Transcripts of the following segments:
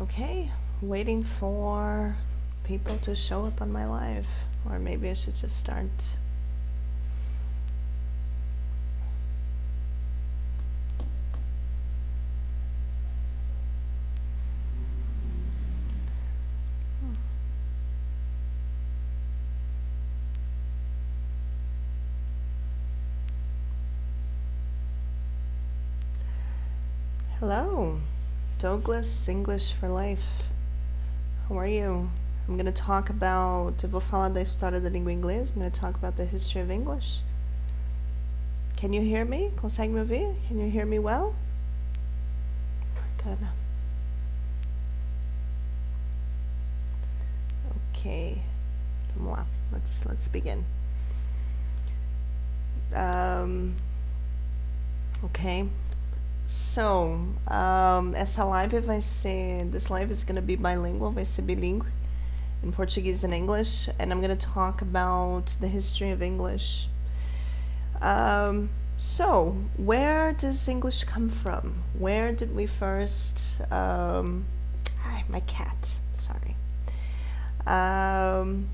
Okay, waiting for people to show up on my live. Or maybe I should just start. Hello, Douglas English for Life. How are you? I'm going to talk about, eu vou falar da história da língua inglesa. I'm going to talk about the history of English. Can you hear me? Consegue me ouvir? Can you hear me well? Good. Okay, vamos lá. Let's begin. Okay. So, essa live vai ser, this live is going to be bilingual, vai ser bilíngue, in Portuguese and English, and I'm going to talk about the history of English. So, where does English come from? Where did we first, my cat, sorry. Hello,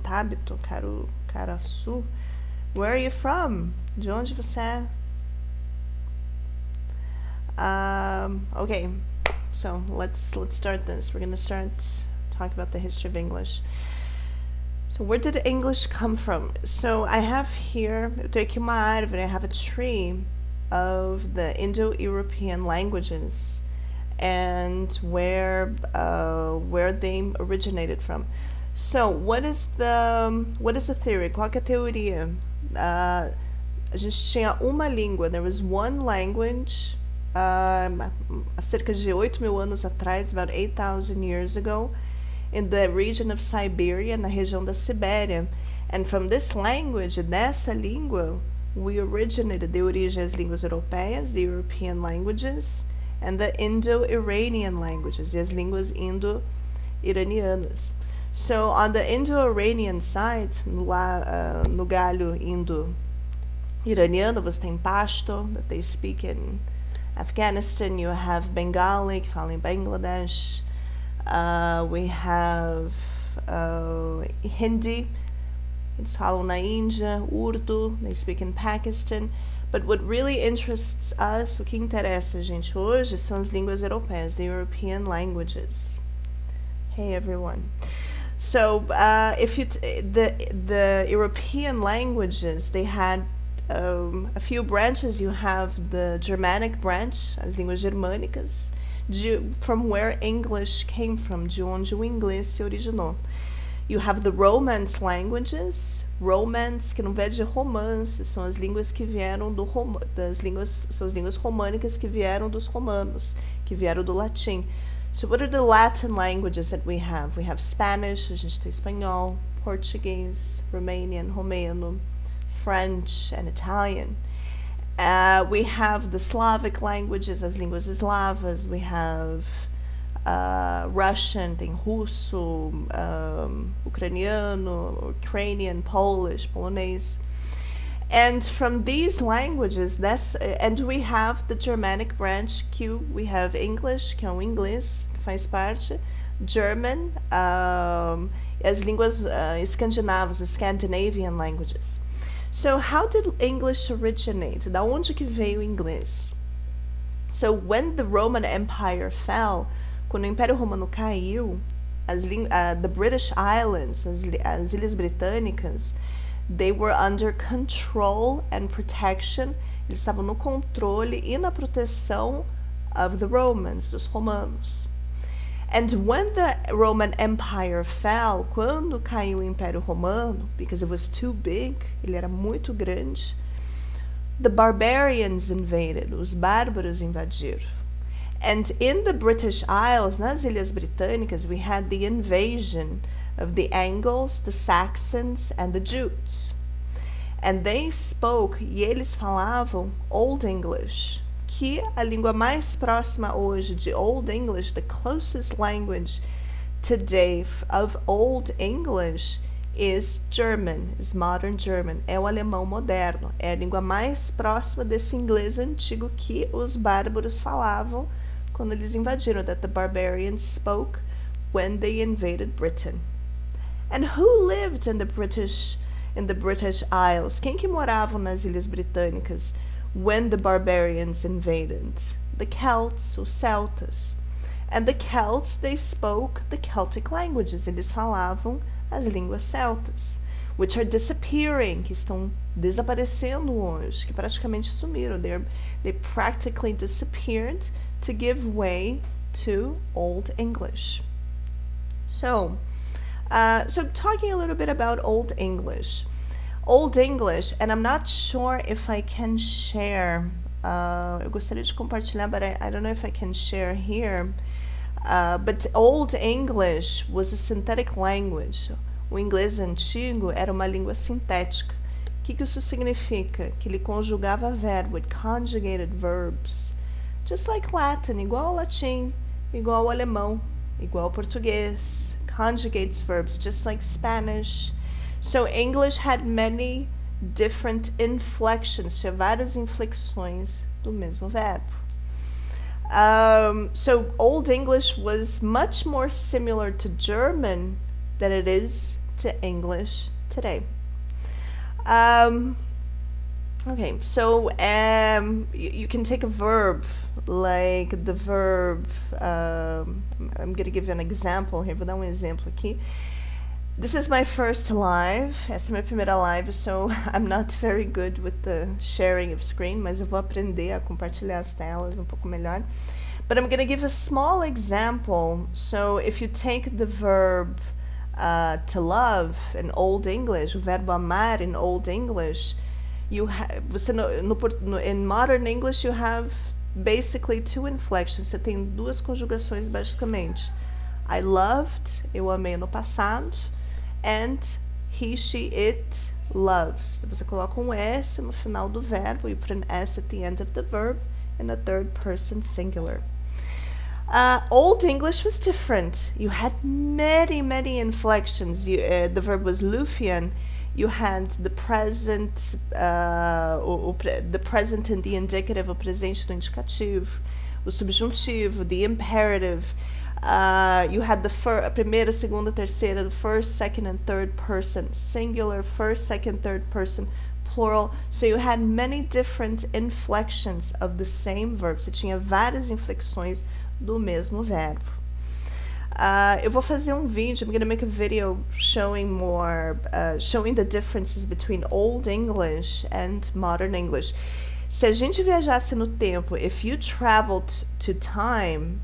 Tabito, Caraçu. Where are you from? De onde você é? Okay, so let's start this. We're gonna start talking about the history of English. So where did English come from? So I have here, eu tenho aqui uma árvore, I have a tree of the Indo-European languages and where they originated from. So what is the theory? Qual que é a teoria? A gente tinha uma língua, there was one language há cerca de 8.000 anos atrás, about 8,000 years ago, in the region of Siberia, na região da Sibéria. And from this language, dessa língua, we originated, de origem as línguas europeias, the European languages, and the Indo-Iranian languages, e as línguas indo-iranianas. So on the Indo-Iranian side, no galho indo-iraniano, você tem Pashto, that they speak in Afghanistan. You have Bengali, que fala em Bangladesh. We have Hindi, eles falam na Índia. Urdu, they speak in Pakistan. But what really interests us, o que interessa a gente hoje, são as línguas europeias, the European languages. Hey everyone. So if you the European languages, they had a few branches. You have the Germanic branch, as línguas germânicas, from where English came from, de onde o inglês se originou. You have the Romance languages. Romance, que não vem de romance, são as línguas que vieram são as línguas românicas que vieram dos romanos, que vieram do latim. So what are the Latin languages that we have? We have Spanish, a gente tem espanhol, Portuguese, Romanian, Romeno, French, and Italian. We have the Slavic languages, as línguas eslavas. We have Russian, tem russo, ucraniano, Ukrainian, Polish, polonês. And from these languages, and we have the Germanic branch, we have English, que é o inglês, que faz parte, German, as línguas escandinavas, Scandinavian languages. So how did English originate? Da onde que veio o inglês? So when the Roman Empire fell, quando o Império Romano caiu, the British Islands, as Ilhas Britânicas, they were under control and protection. Eles estavam no controle e na proteção of the Romans, dos romanos. And when the Roman Empire fell, quando caiu o Império Romano, because it was too big, ele era muito grande, the barbarians invaded, os bárbaros invadiram. And in the British Isles, nas Ilhas Britânicas, we had the invasion of the Angles, the Saxons, and the Jutes. And they spoke, e eles falavam Old English, que a língua mais próxima hoje de Old English, the closest language today of Old English, is German, is modern German, é o alemão moderno, é a língua mais próxima desse inglês antigo que os bárbaros falavam quando eles invadiram, that the barbarians spoke when they invaded Britain. And who lived in the British Isles? Quem que moravam nas Ilhas Britânicas when the barbarians invaded? The Celts, os celtas. And the Celts, they spoke the Celtic languages. Eles falavam as línguas celtas, which are disappearing, que estão desaparecendo hoje, que praticamente sumiram. They practically disappeared to give way to Old English. So talking a little bit about Old English. Old English, and I'm not sure if I can share, eu gostaria de compartilhar, but I don't know if I can share here. But Old English was a synthetic language. O inglês antigo era uma língua sintética. O que isso significa? Que ele conjugava verbo, with conjugated verbs. Just like Latin, igual ao latim, igual ao alemão, igual ao português. Conjugates verbs, just like Spanish. So English had many different inflections, tinha várias inflexões do mesmo verbo. So Old English was much more similar to German than it is to English today. Okay, so you can take a verb, like the verb, I'm going to give you an example here, vou dar exemplo aqui. This is my first live, essa é minha primeira live, so I'm not very good with the sharing of screen, mas eu vou aprender a compartilhar as telas pouco melhor. But I'm going to give a small example. So if you take the verb to love in Old English, o verbo amar in Old English, in modern English you have basically two inflections. Você tem duas conjugações basicamente. I loved, eu amei no passado, and he, she, it loves. Você coloca S no final do verbo, you put an S at the end of the verb, in a third person singular. Old English was different. You had many inflections. The verb was Luthean. You had the present, the present and the indicative, o presente do indicativo, o subjuntivo, the imperative. You had the primeira, segunda, terceira, the first, second, and third person singular, first, second, third person plural. So you had many different inflections of the same verb. Você tinha várias inflexões do mesmo verbo. Eu vou fazer vídeo. I'm going to make a video showing more, showing the differences between Old English and Modern English. Se a gente viajasse no tempo, if you traveled to time,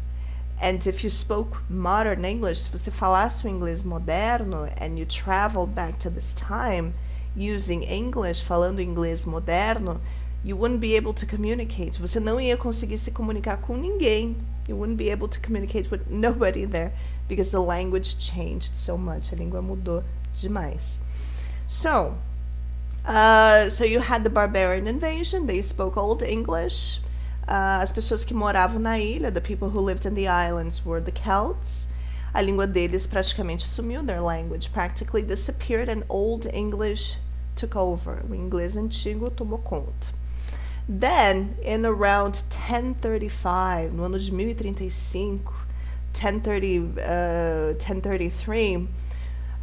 and if you spoke modern English, se você falasse o inglês moderno, and you traveled back to this time, using English, falando inglês moderno, you wouldn't be able to communicate. Você não ia conseguir se comunicar com ninguém. You wouldn't be able to communicate with nobody there because the language changed so much. A língua mudou demais. So you had the barbarian invasion. They spoke Old English. As pessoas que moravam na ilha, the people who lived in the islands, were the Celts. A língua deles praticamente sumiu. Their language practically disappeared, and Old English took over. O inglês antigo tomou conta. Then, in around 1035, no ano de 1035, 1033,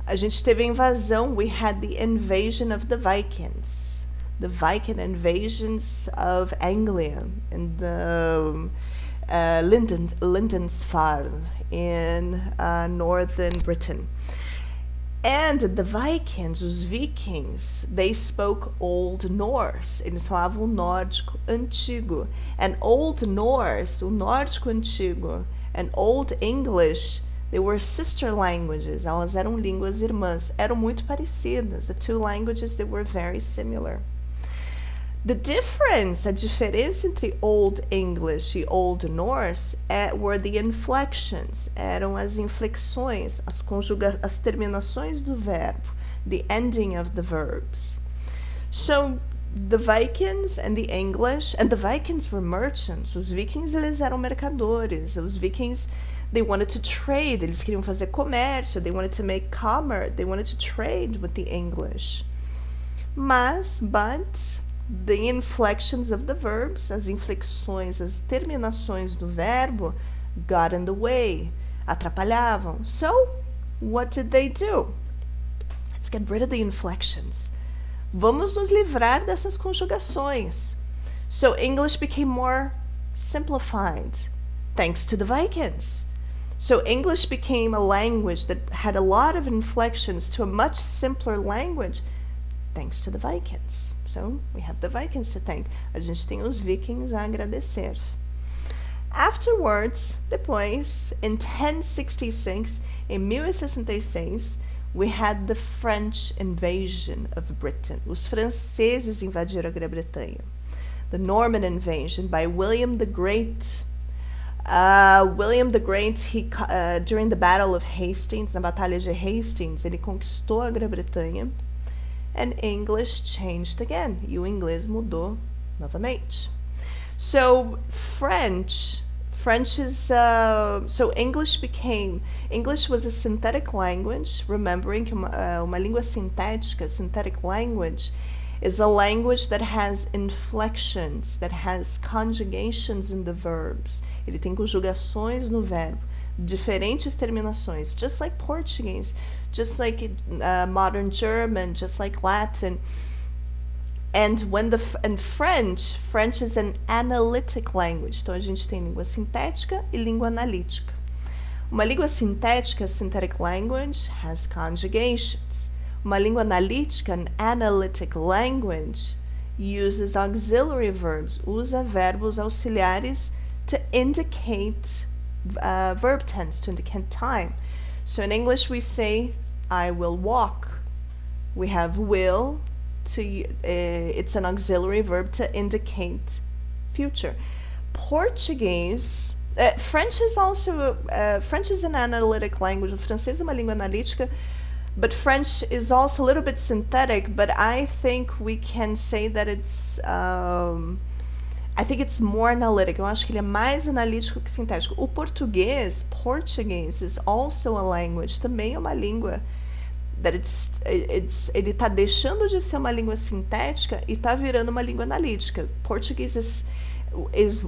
a gente teve a invasão. We had the invasion of the Vikings. The Viking invasions of Anglia in the Lindisfarne in northern Britain. And the Vikings, os Vikings, they spoke Old Norse. Eles falavam nórdico antigo. And Old Norse, o nórdico antigo, and Old English, they were sister languages. Elas eram línguas irmãs. Eram muito parecidas. The two languages, they were very similar. The difference, a diferença entre Old English e Old Norse were the inflections, eram as inflexões, as terminações do verbo, the ending of the verbs. So the Vikings and the English, and the Vikings were merchants. Os Vikings, eles eram mercadores. Os Vikings, they wanted to trade. Eles queriam fazer comércio. They wanted to make commerce. They wanted to trade with the English. But the inflections of the verbs, as inflexões, as terminações do verbo, got in the way, atrapalhavam. So, what did they do? Let's get rid of the inflections. Vamos nos livrar dessas conjugações. So, English became more simplified, thanks to the Vikings. So, English became a language that had a lot of inflections to a much simpler language, thanks to the Vikings. So, we have the Vikings to thank. A gente tem os vikings a agradecer. Afterwards, depois, in 1066, em 1066, we had the French invasion of Britain. Os franceses invadiram a Grã-Bretanha. The Norman invasion by William the Great. William the Great, during the Battle of Hastings, na Batalha de Hastings, ele conquistou a Grã-Bretanha. And English changed again. E o inglês mudou novamente. So French is, so English was a synthetic language, remembering que uma língua sintética, synthetic language, is a language that has inflections, that has conjugations in the verbs. Ele tem conjugações no verbo, diferentes terminações, just like Portuguese, just like modern German, just like Latin. And French is an analytic language. Então a gente tem língua sintética e língua analítica. Uma língua sintética, synthetic language, has conjugations. Uma língua analítica, an analytic language, uses auxiliary verbs, usa verbos auxiliares to indicate verb tense, to indicate time. So in English we say, I will walk. We have will, it's an auxiliary verb to indicate future. Portuguese, French is also, French is an analytic language. O francês é uma língua analítica, but French is also a little bit synthetic, but I think we can say that it's, I think it's more analytic. Eu acho que ele é mais analítico que sintético. O português, Portuguese, is also a language. Também é uma língua that ele está deixando de ser uma língua sintética e está virando uma língua analítica. Portuguese is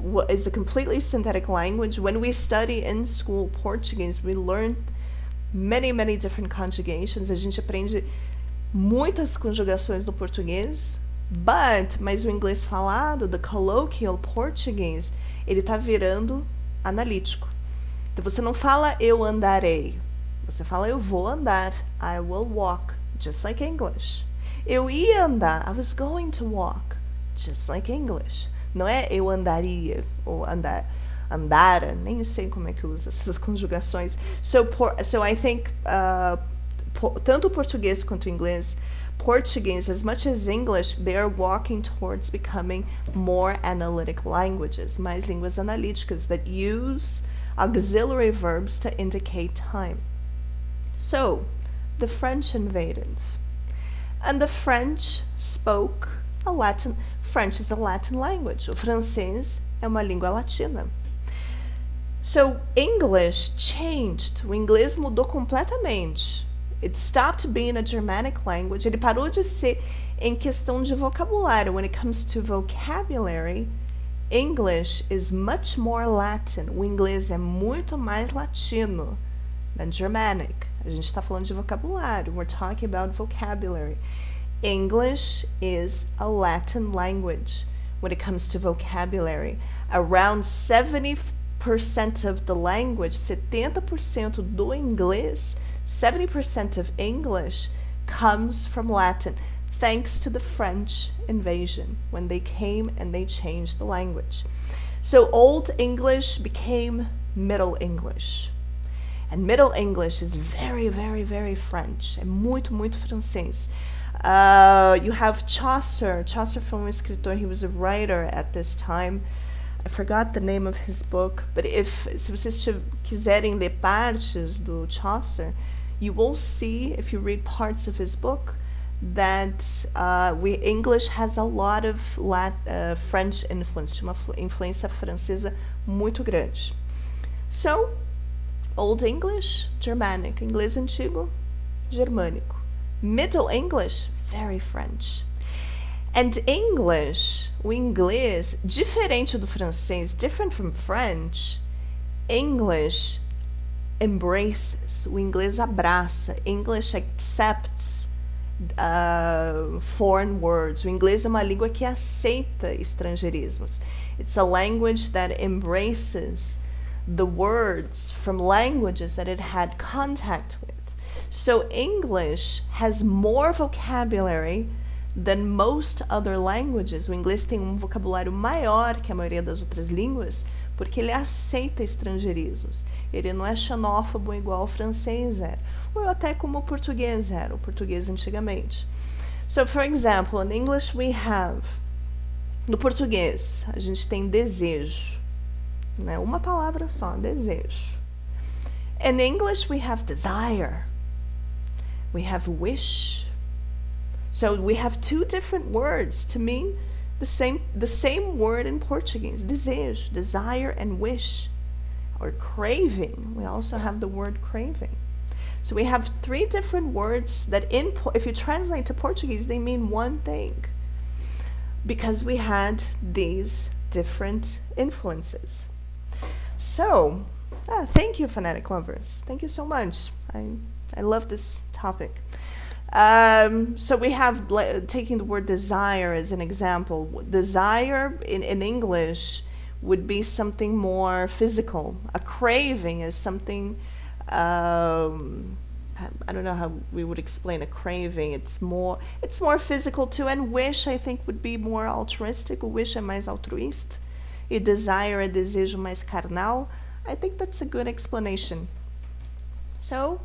a completely synthetic language. When we study in school Portuguese, we learn many different conjugations. A gente aprende muitas conjugações no português. Mas o inglês falado, the colloquial Portuguese, ele está virando analítico. Então você não fala eu andarei, você fala eu vou andar, I will walk, just like English. Eu ia andar, I was going to walk, just like English. Não é eu andaria, ou andara, nem sei como é que usa essas conjugações. So I think, tanto o português quanto o inglês, Portuguese, as much as English, they are walking towards becoming more analytic languages, mais línguas analíticas that use auxiliary verbs to indicate time. So, the French invaded. And the French spoke a Latin. French is a Latin language. O francês é uma língua latina. So, English changed. O inglês mudou completamente. It stopped being a Germanic language. Ele parou de ser em questão de vocabulário. When it comes to vocabulary, English is much more Latin. O inglês é muito mais latino than Germanic. A gente está falando de vocabulário. We're talking about vocabulary. English is a Latin language when it comes to vocabulary. Around 70% of the language, 70% do inglês, 70% of English comes from Latin, thanks to the French invasion, when they came and they changed the language. So Old English became Middle English. And Middle English is very French. É muito francês. You have Chaucer. Chaucer foi escritor. He was a writer at this time. I forgot the name of his book, but se vocês quiserem ler partes do Chaucer, you will see, if you read parts of his book, that English has a lot of French influence, de uma influência francesa muito grande. So, Old English, Germanic. Inglês antigo, germânico. Middle English, very French. And English, o inglês, diferente do francês, different from French, English embraces, o inglês abraça, English accepts foreign words. O inglês é uma língua que aceita estrangeirismos. It's a language that embraces the words from languages that it had contact with. So English has more vocabulary than most other languages. O inglês tem um vocabulário maior que a maioria das outras línguas, porque ele aceita estrangeirismos. Ele não é xenófobo igual o francês era, ou até como o português era, o português antigamente. So, for example, in English we have, no português, a gente tem desejo, né? Uma palavra só, desejo. In English we have desire, we have wish. So we have two different words to mean the same word in Portuguese, desejo, desire and wish. Or craving, we also have the word craving. So we have three different words that if you translate to Portuguese, they mean one thing. Because we had these different influences. So, thank you, phonetic lovers. Thank you so much. I love this topic. So we have, taking the word desire as an example. Desire in English would be something more physical. A craving is something, I don't know how we would explain a craving. It's more physical too. And wish, I think, would be more altruistic. O wish é mais altruísta. E desire é desejo mais carnal. I think that's a good explanation. So,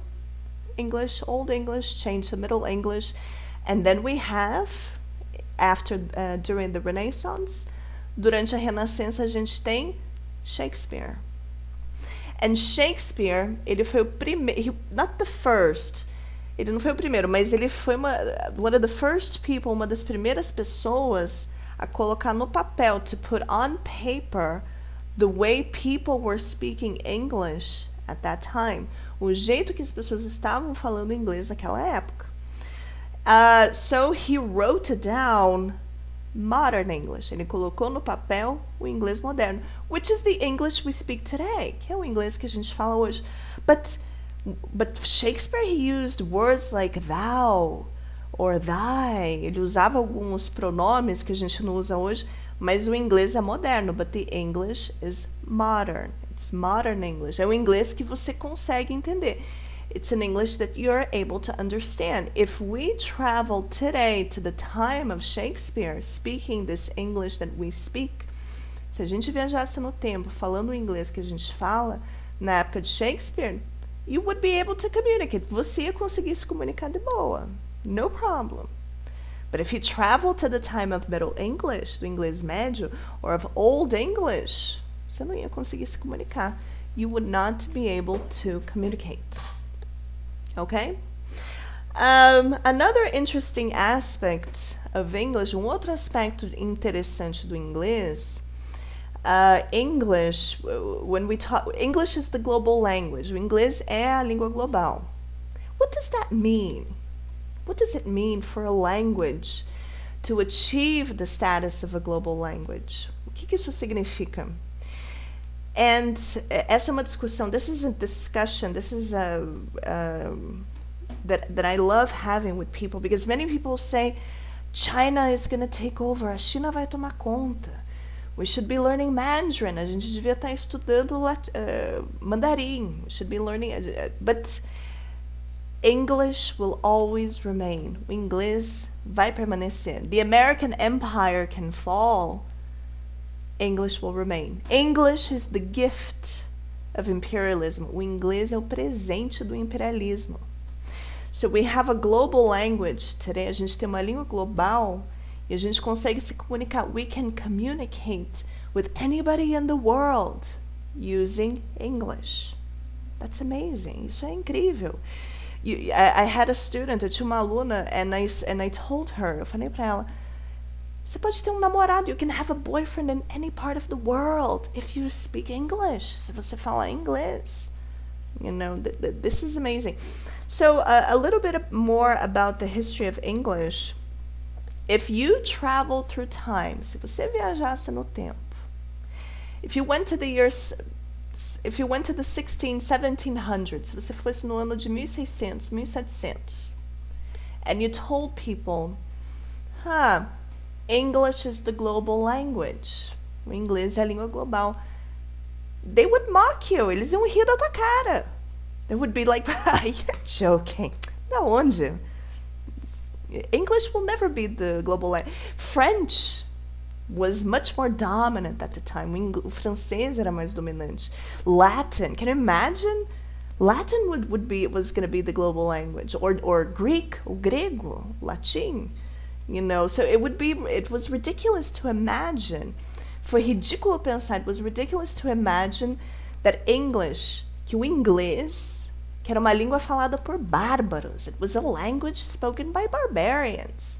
English, Old English, changed to Middle English. And then we have, during the Renaissance, durante a Renascença a gente tem Shakespeare. And Shakespeare, ele foi o primeiro, not the first, ele não foi o primeiro, mas ele foi one of the first people, uma das primeiras pessoas a colocar no papel, to put on paper, the way people were speaking English at that time. O jeito que as pessoas estavam falando inglês naquela época. So he wrote down modern English. Ele colocou no papel o inglês moderno, which is the English we speak today, que é o inglês que a gente fala hoje. But Shakespeare, he used words like thou or thy. Ele usava alguns pronomes que a gente não usa hoje, mas o inglês é moderno, but the English is modern. It's modern English. É o inglês que você consegue entender. It's an English that you're able to understand. If we travel today to the time of Shakespeare, speaking this English that we speak, se a gente viajasse no tempo falando o inglês que a gente fala, na época de Shakespeare, you would be able to communicate. Você ia conseguir se comunicar de boa. No problem. But if you travel to the time of Middle English, do inglês médio, or of Old English, você não ia conseguir se comunicar. You would not be able to communicate. Okay? Another interesting aspect of English, outro aspecto interessante do inglês, English, when we talk, English is the global language. O inglês é a língua global. What does that mean? What does it mean for a language to achieve the status of a global language? O que isso significa? And essa é uma discussão. This is a discussion. This is that I love having with people, because many people say China is going to take over. A China vai tomar conta. We should be learning Mandarin. A gente devia estar estudando mandarim. We should be learning, but English will always remain. O inglês vai permanecer. The American Empire can fall. English will remain. English is the gift of imperialism. O inglês é o presente do imperialismo. So we have a global language today. A gente tem uma língua global e a gente consegue se comunicar. We can communicate with anybody in the world using English. That's amazing. Isso é incrível. I had a student, eu tinha uma aluna, and I told her, eu falei pra ela, você pode ter um namorado, you can have a boyfriend in any part of the world if you speak English, se você falar inglês. You know, this is amazing. So a little bit more about the history of English. if you travel through time, se você viajasse no tempo, if you went to the years, if you went to the 1700s, se você fosse no ano de 1600, 1700, and you told people, English is the global language, o inglês é a língua global, they would mock you, eles iam rir da tua cara. They would be like, you're joking. Da onde? English will never be the global language. French was much more dominant at the time. O francês era mais dominante. Latin, can you imagine? Latin was going to be the global language. Or Greek, o grego, latim. You know, so it was ridiculous to imagine. Foi ridículo pensar, it was ridiculous to imagine that English, que o inglês, que era uma língua falada por bárbaros, it was a language spoken by barbarians.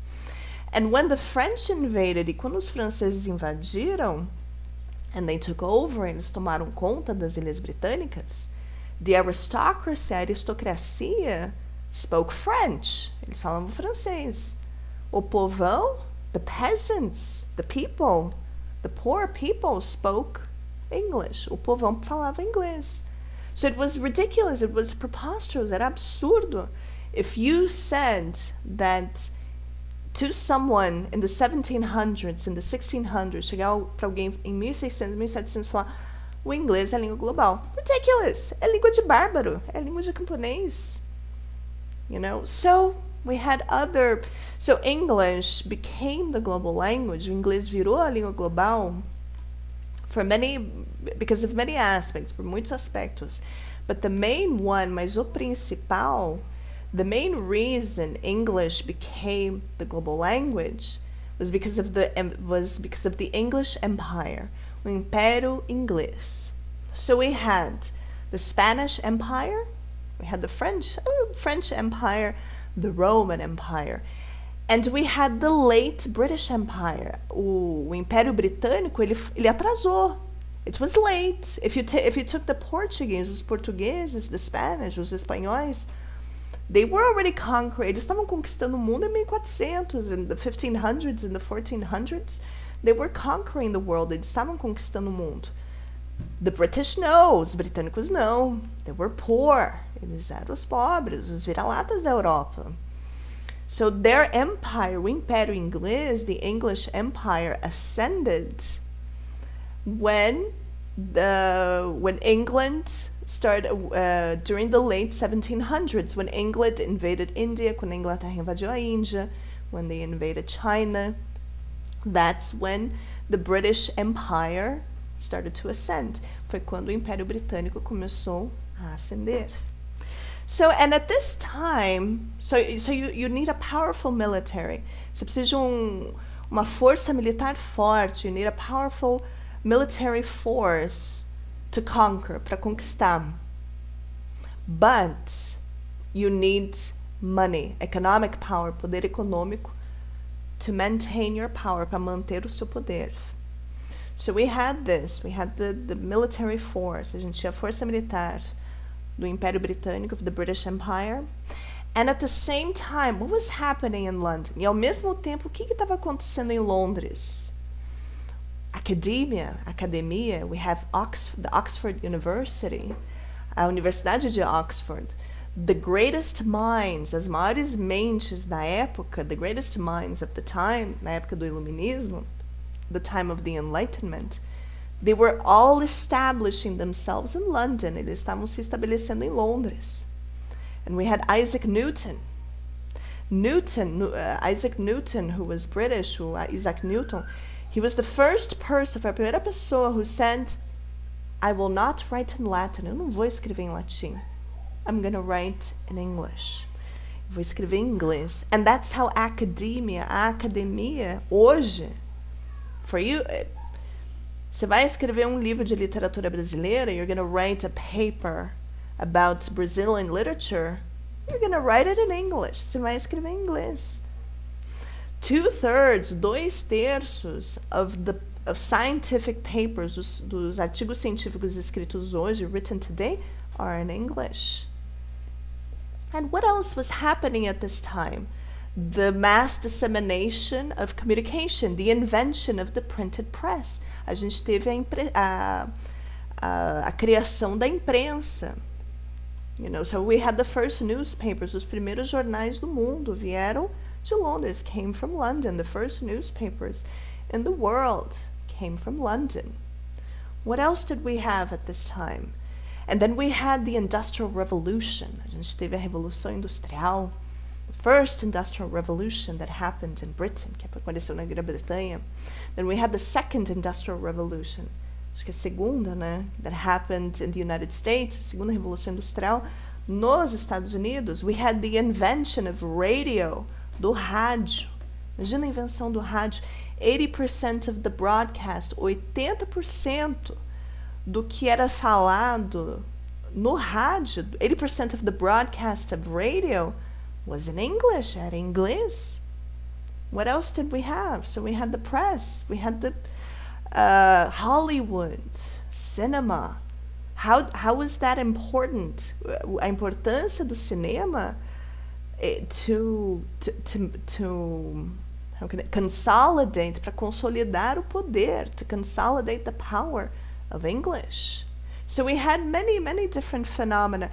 And when the French invaded, e quando os franceses invadiram, and they took over, eles tomaram conta das Ilhas Britânicas, the aristocracy, a aristocracia, spoke French. Eles falavam francês. O povão, the peasants, the people, the poor people spoke English. O povão falava inglês. So it was ridiculous, it was preposterous, era absurdo. If you said that to someone in the 1700s, in the 1600s, chegar para alguém em 1600, 1700 e falar o inglês é a língua global. Ridiculous! É língua de bárbaro, é língua de camponês. You know? So English became the global language. O inglês virou a língua global because of many aspects, por muitos aspectos. But the main one, mas o principal, the main reason English became the global language was because of the English Empire, o Império Inglês. So we had the Spanish Empire, we had the French Empire, the Roman Empire, and we had the late British Empire. O Império Britânico, ele atrasou. It was late. If you took the Portuguese, os portugueses, the Spanish, os espanhóis, they were already conquering. Eles estavam conquistando o mundo em 1400, in the 1500s, in the 1400s. They were conquering the world. Eles estavam conquistando o mundo. The British, no. Os britânicos, não. They were poor. Eles eram os pobres, os vira-latas da Europa. So their empire, o Império Inglês, the English Empire, ascended when England started during the late 1700s, when England invaded India, quando a Inglaterra invadiu a Índia, when they invaded China. That's when the British Empire started to ascend. Foi quando o Império Britânico começou a ascender. So, and at this time, so you need a powerful military. Você precisa de uma força militar forte. You need a powerful military force to conquer, para conquistar. But you need money, economic power, poder econômico, to maintain your power, para manter o seu poder. So we had the military force, a gente tinha a força militar do Império Britânico, of the British Empire. And at the same time, what was happening in London? E ao mesmo tempo, o que estava acontecendo em Londres? Academia, we have the Oxford University, a Universidade de Oxford. The greatest minds, as maiores mentes da época, the greatest minds of the time, na época do Iluminismo, the time of the Enlightenment, they were all establishing themselves in London. Eles estavam se estabelecendo em Londres. And we had Isaac Newton. Isaac Newton, who was British, Isaac Newton, he was the first person, foi a primeira pessoa who said, I will not write in Latin. Eu não vou escrever em latim. I'm going to write in English. Vou escrever em inglês. And that's how a academia, hoje, for you, você vai escrever um livro de literatura brasileira, you're going to write a paper about Brazilian literature, you're going to write it in English. Você vai escrever em inglês. 2/3, 2/3 of scientific papers, dos artigos científicos escritos hoje, written today, are in English. And what else was happening at this time? the mass dissemination of communication, the invention of the printed press. A gente teve a criação da imprensa. You know, so we had the first newspapers. Os primeiros jornais do mundo vieram de Londres, came from London. The first newspapers in the world came from London. What else did we have at this time? And then we had the Industrial Revolution. A gente teve a Revolução Industrial. The first Industrial Revolution that happened in Britain, que aconteceu na Grã-Bretanha. Then we had the Second Industrial Revolution. Acho que a segunda, né? That happened in the United States. A segunda Revolução Industrial nos Estados Unidos. We had the invention of radio, do rádio. Imagina a invenção do rádio. 80% of the broadcast, 80% do que era falado no rádio, 80% of the broadcast of radio was in English, era inglês. What else did we have? So we had the press, we had the Hollywood, cinema. How was that important? A importância do cinema to how can it consolidate, para consolidar o poder, to consolidate the power of English. So we had many different phenomena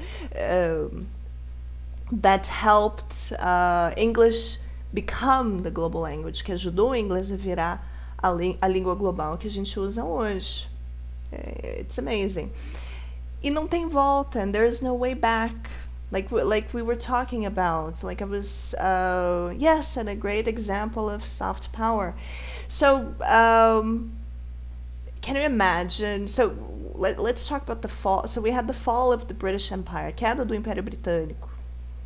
that helped English become the global language, que ajudou o inglês a virar a língua global que a gente usa hoje. It's amazing. E não tem volta, and there is no way back. Like we were talking about, like I was, yes, and a great example of soft power. So, can you imagine? So, let's talk about the fall. So we had the fall of the British Empire, queda do Império Britânico,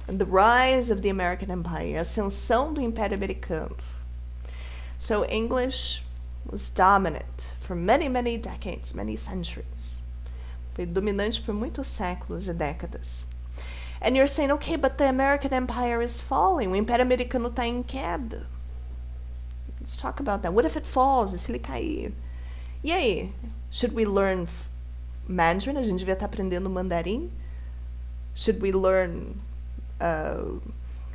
and the rise of the American Empire, ascensão do Império Americano. So English was dominant for many decades, many centuries. Foi dominante por muitos séculos e décadas. And you're saying, okay, but the American Empire is falling. O Império Americano está em queda. Let's talk about that. What if it falls? E se ele cair? E aí? Should we learn Mandarin? A gente devia estar aprendendo mandarim? Should we learn...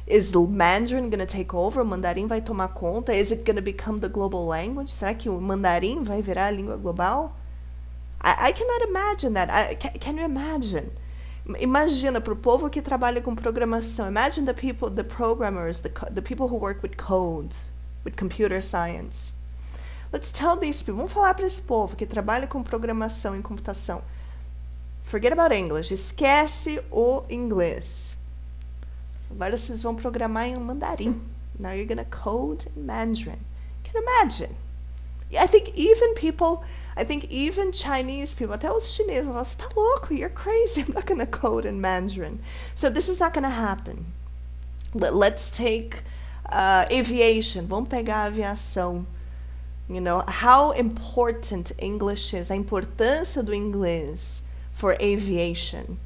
is the Mandarin going to take over? O mandarim vai tomar conta? Is it going to become the global language? Será que o mandarim vai virar a língua global? I cannot imagine that. Can you imagine? Imagina para o povo que trabalha com programação. Imagine the people, the programmers, the people who work with code, with computer science. Let's tell these people. Vamos falar para esse povo que trabalha com programação e computação. Forget about English. Esquece o inglês. Agora vocês vão programar em mandarim. Now you're gonna code in Mandarin. Can you imagine? I think even Chinese people, até os chineses, vão falar, você tá louco, you're crazy, I'm not going to code in Mandarin. So this is not going to happen. Let's take aviation, vamos pegar a aviação. You know, how important English is, a importância do inglês for aviation.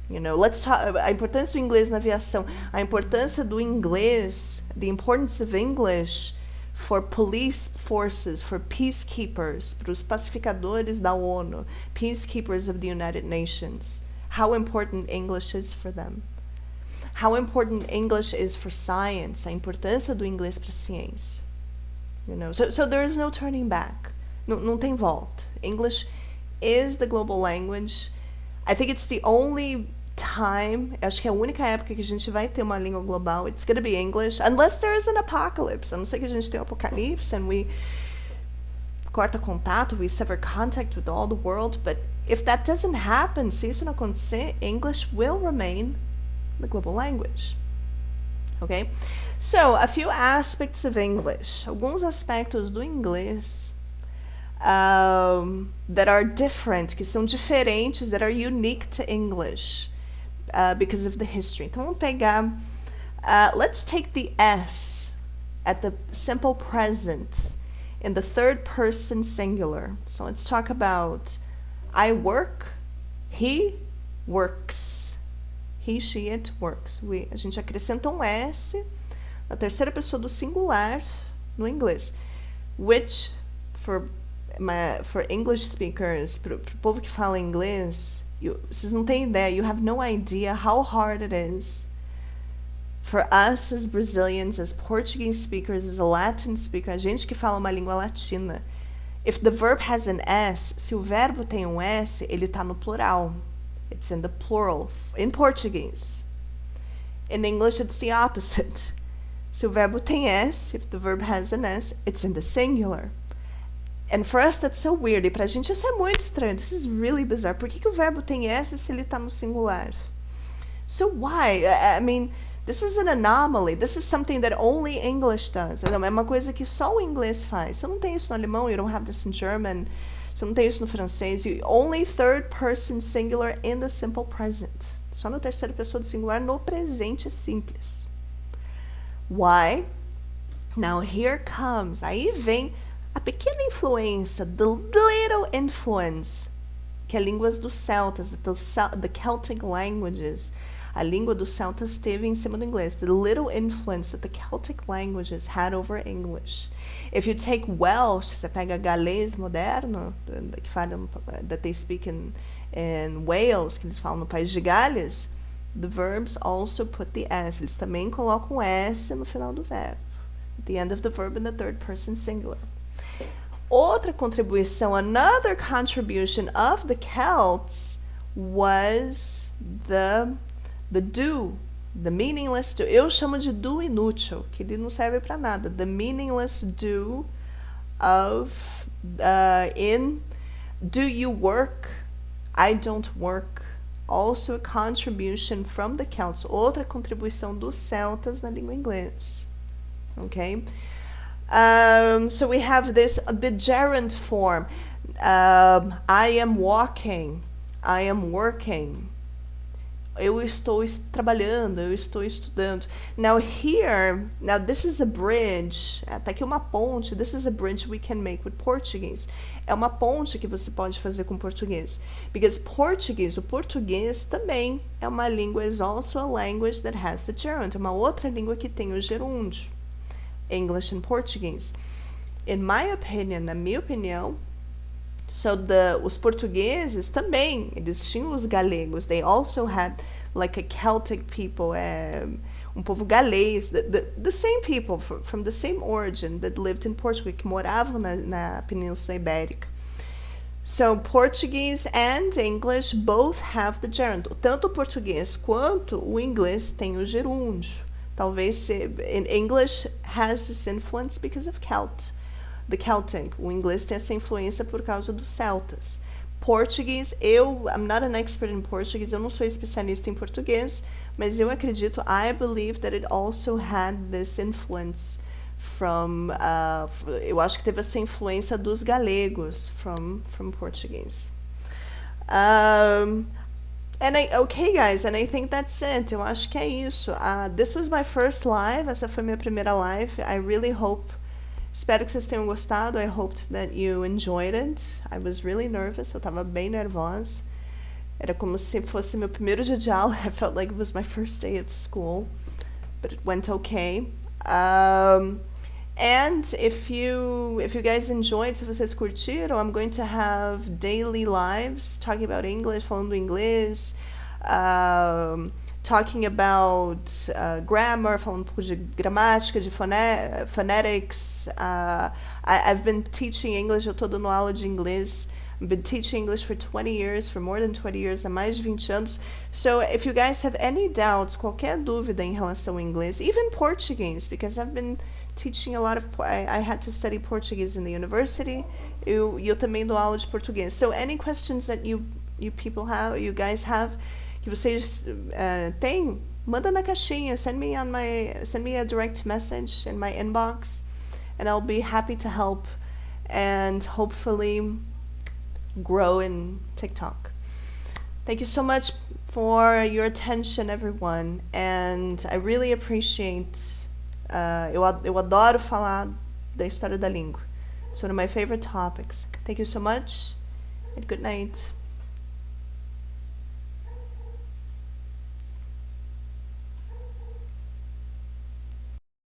You know, let's talk a importância do inglês na aviação, a importância do inglês, the importance of English for police forces, for peacekeepers, para os pacificadores da ONU, peacekeepers of the United Nations. How important English is for them. How important English is for science, a importância do inglês para a ciência. You know, so there is no turning back. Não tem volta. English is the global language. I think it's the only time, acho que é a única época que a gente vai ter uma língua global. It's going to be English, unless there is an apocalypse. A não ser que a gente tenha um apocalipse and we corta contato, we sever contact with all the world. But if that doesn't happen, se isso não acontecer, English will remain the global language. Okay? So, a few aspects of English. Alguns aspectos do inglês that are different, que são diferentes, that are unique to English. Because of the history. Então vamos pegar, let's take the S at the simple present in the third person singular. So let's talk about I work, he works, he, she, it works. A gente acrescenta um S na terceira pessoa do singular no inglês, which for English speakers, para o povo que fala inglês, vocês não têm ideia, you have no idea how hard it is For us as Brazilians, as Portuguese speakers, as a Latin speaker, a gente que fala uma língua latina, if the verb has an S, se o verbo tem um S, ele está no plural. It's in the plural, in Portuguese. In English, it's the opposite. Se o verbo tem S, if the verb has an S, it's in the singular. And for us, that's so weird. E pra gente isso é muito estranho. This is really bizarre. Por que o verbo tem S se ele está no singular? So why? I mean, this is an anomaly. This is something that only English does. É uma coisa que só o inglês faz. Você não tem isso no alemão, you don't have this in German. Você não tem isso no francês. Only third person singular in the simple present. Só na terceira pessoa do singular no presente simples. Why? Now here comes. Aí vem a pequena influência, the little influence, que é línguas dos celtas, the Celtic languages. A língua dos celtas teve em cima do inglês. The little influence that the Celtic languages had over English. If you take Welsh, você pega galês moderno, que falam, that they speak in Wales, que eles falam no País de Gales, the verbs also put the S. Eles também colocam S no final do verbo. At the end of the verb in the third person singular. Outra contribuição, another contribution of the Celts was the do, the meaningless do. Eu chamo de do inútil, que ele não serve para nada. The meaningless do of in do you work, I don't work. Also a contribution from the Celts. Outra contribuição dos celtas na língua inglesa. Okay? So we have the gerund form. I am walking. I am working. Eu estou trabalhando, eu estou estudando. Now this is a bridge. Tá aqui uma ponte. This is a bridge we can make with Portuguese. É uma ponte que você pode fazer com português. Because o português também é uma língua, is also a language that has the gerund. É uma outra língua que tem o gerúndio. English and Portuguese. In my opinion, na minha opinião, os portugueses também, eles tinham os galegos. They also had like a Celtic people, povo galês, the same people from the same origin that lived in Portugal, que moravam na Península Ibérica. So Portuguese and English both have the gerund. Tanto o português quanto o inglês tem o gerúndio. Talvez in English has this influence because of the Celtic. O inglês tem essa influência por causa dos celtas. Português, I'm not an expert in Portuguese, eu não sou especialista em português, mas eu acredito, I believe that it also had this influence from, eu acho que teve essa influência dos galegos from Portuguese. Okay, guys, and I think that's it. Eu acho que é isso. This was my first live. Essa foi minha primeira live. I really hope... Espero que vocês tenham gostado. I hoped that you enjoyed it. I was really nervous. Eu estava bem nervosa. Era como se fosse meu primeiro dia de aula. I felt like it was my first day of school. But it went okay. And if you guys enjoyed, se vocês curtiram, I'm going to have daily lives talking about English, falando inglês, talking about grammar, falando um pouco de gramática, de phonetics. I've been teaching English, eu tô dando aula de inglês. I've been teaching English for 20 years, for more than 20 years, há mais de 20 anos. So if you guys have any doubts, qualquer dúvida em relação ao inglês, even Portuguese, because I've been teaching a lot of, I had to study Portuguese in the university. Eu também dou aula de português. So any questions that you people have, you guys have, que vocês têm, manda na caixinha. Send me a direct message in my inbox, and I'll be happy to help and hopefully grow in TikTok. Thank you so much for your attention, everyone, and I really appreciate. Eu adoro falar da história da língua. It's one of my favorite topics. Thank you so much, and good night.